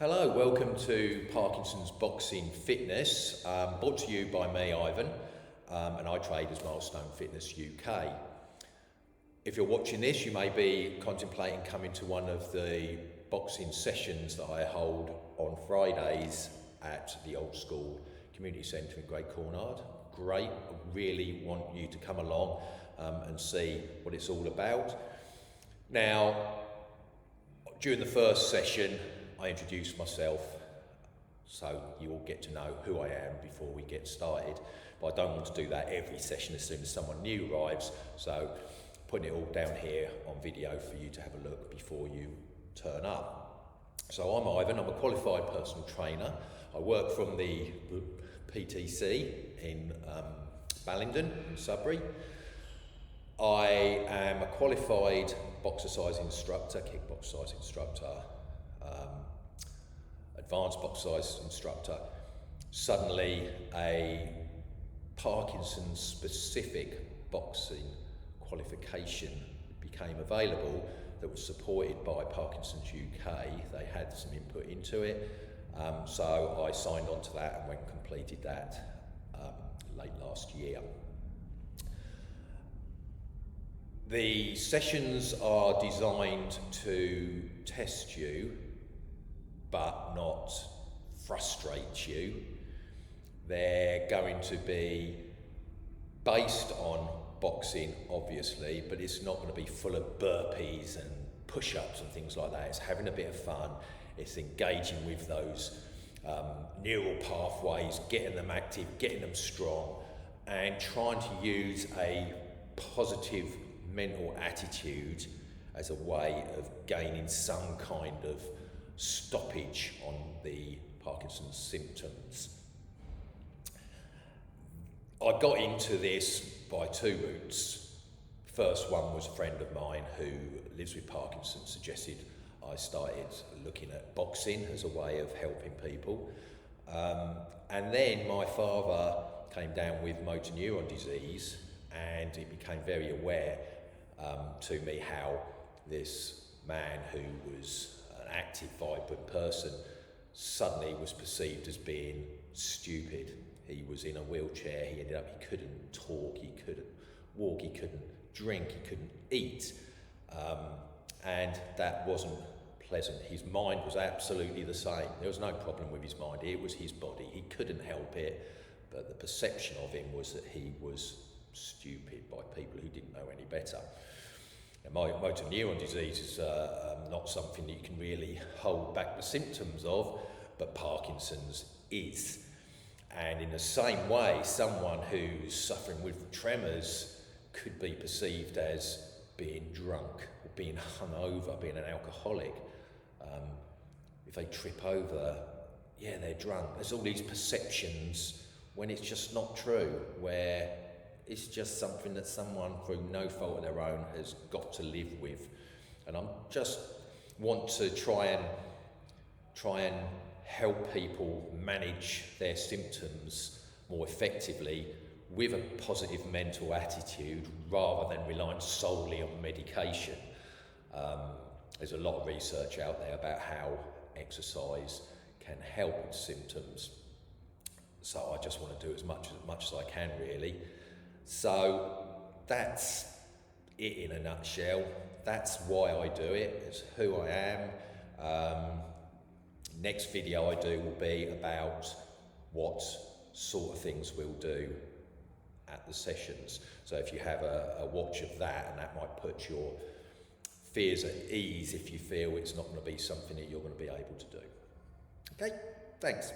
Hello, welcome to Parkinson's Boxing Fitness, brought to you by me, Ivan, and I trade as Milestone Fitness UK. If you're watching this, you may be contemplating coming to one of the boxing sessions that I hold on Fridays at the Old School Community Centre in Great Cornard. Great, I really want you to come along and see what it's all about. Now, during the first session, I introduce myself so you all get to know who I am before we get started, but I don't want to do that every session as soon as someone new arrives, so putting it all down here on video for you to have a look before you turn up. So I'm Ivan, I'm a qualified personal trainer. I work from the PTC in Ballingdon in Sudbury. I am a qualified boxercise instructor, kickboxercise instructor, advanced boxercise instructor. Suddenly a Parkinson's specific boxing qualification became available that was supported by Parkinson's UK. They had some input into it, so I signed on to that and went and completed that late last year. The sessions are designed to test you but not frustrate you. They're going to be based on boxing, obviously, but it's not going to be full of burpees and push-ups and things like that. It's having a bit of fun. It's engaging with those neural pathways, getting them active, getting them strong, and trying to use a positive mental attitude as a way of gaining some kind of stoppage on the Parkinson's symptoms. I got into this by two routes. First one was a friend of mine who lives with Parkinson's suggested I started looking at boxing as a way of helping people. And then my father came down with motor neuron disease, and it became very aware to me how this man who was an active, vibrant person suddenly was perceived as being stupid. He was in a wheelchair, he couldn't talk, he couldn't walk, he couldn't drink, he couldn't eat, and that wasn't pleasant. His mind was absolutely the same. There was no problem with his mind, it was his body. He couldn't help it, but the perception of him was that he was stupid by people who didn't know any better. Now, motor neuron disease is not something that you can really hold back the symptoms of, but Parkinson's is. And in the same way, someone who's suffering with tremors could be perceived as being drunk, or being hungover, being an alcoholic. If they trip over, yeah, they're drunk. There's all these perceptions when it's just not true, where it's just something that someone, through no fault of their own, has got to live with. And I just want to try and help people manage their symptoms more effectively with a positive mental attitude rather than relying solely on medication. There's a lot of research out there about how exercise can help with symptoms. So I just want to do as much as I can, really. So that's it in a nutshell. That's why I do it. It's who I am. Next video I do will be about what sort of things we'll do at the sessions. So if you have a watch of that, and that might put your fears at ease if you feel it's not going to be something that you're going to be able to do. Okay, thanks.